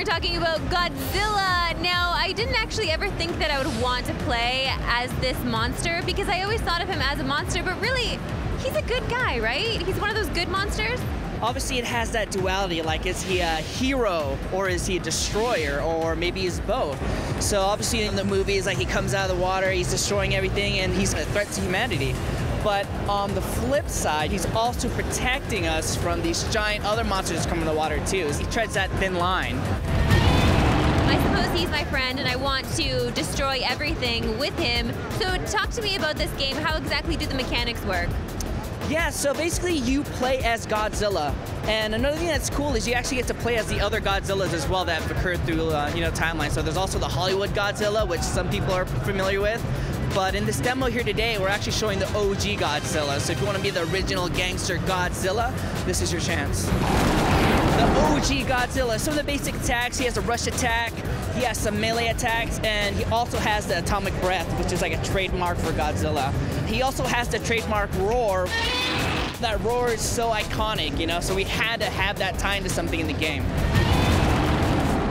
talking about Godzilla. Now, I didn't actually ever think that I would want to play as this monster because I always thought of him as a monster, but really, he's a good guy, right? He's one of those good monsters. Obviously, it has that duality, like is he a hero or is he a destroyer, or maybe he's both. So obviously in the movies, like he comes out of the water, he's destroying everything, and he's a threat to humanity. But on the flip side, he's also protecting us from these giant other monsters coming in the water too. He treads that thin line. I suppose he's my friend and I want to destroy everything with him. So talk to me about this game. How exactly do the mechanics work? Yeah, so basically you play as Godzilla, and another thing that's cool is you actually get to play as the other Godzillas as well that have occurred through timeline. So there's also the Hollywood Godzilla, which some people are familiar with, but in this demo here today, we're actually showing the OG Godzilla. So if you want to be the original gangster Godzilla, this is your chance. The OG Godzilla. Some of the basic attacks: he has a rush attack, he has some melee attacks, and he also has the atomic breath, which is like a trademark for Godzilla. He also has the trademark roar. That roar is so iconic, so we had to have that tie into something in the game.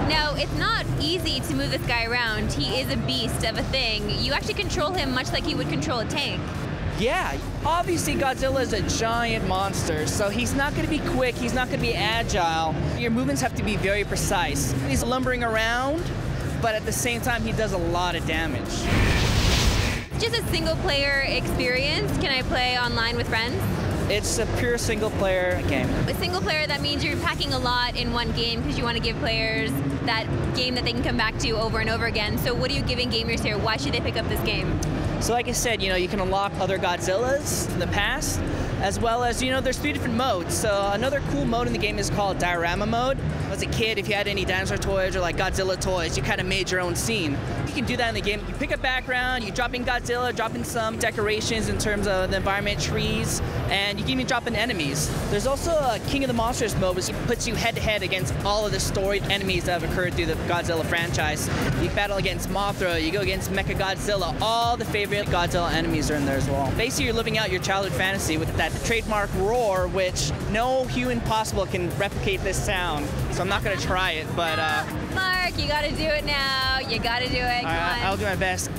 Now, it's not easy to move this guy around. He is a beast of a thing. You actually control him much like you would control a tank. Yeah, obviously Godzilla is a giant monster, so he's not going to be quick, he's not going to be agile. Your movements have to be very precise. He's lumbering around, but at the same time he does a lot of damage. Just a single player experience. Can I play online with friends? It's a pure single player game. A single player, that means you're packing a lot in one game because you want to give players that game that they can come back to over and over again. So what are you giving gamers here? Why should they pick up this game? So like I said, you can unlock other Godzillas in the past, as well as, there's 3 different modes. So another cool mode in the game is called diorama mode. As a kid, if you had any dinosaur toys or like Godzilla toys, you kind of made your own scene. You can do that in the game. You pick a background, you drop in Godzilla, drop in some decorations in terms of the environment, trees, and you can even drop in enemies. There's also a King of the Monsters mode, which puts you head-to-head against all of the storied enemies that have occurred through the Godzilla franchise. You battle against Mothra, you go against Mechagodzilla, all the favorite Godzilla enemies are in there as well. Basically, you're living out your childhood fantasy with that trademark roar, which no human possible can replicate this sound. So I'm not gonna try it, but Mark, you gotta do it now. You gotta do it. Come on. I'll do my best.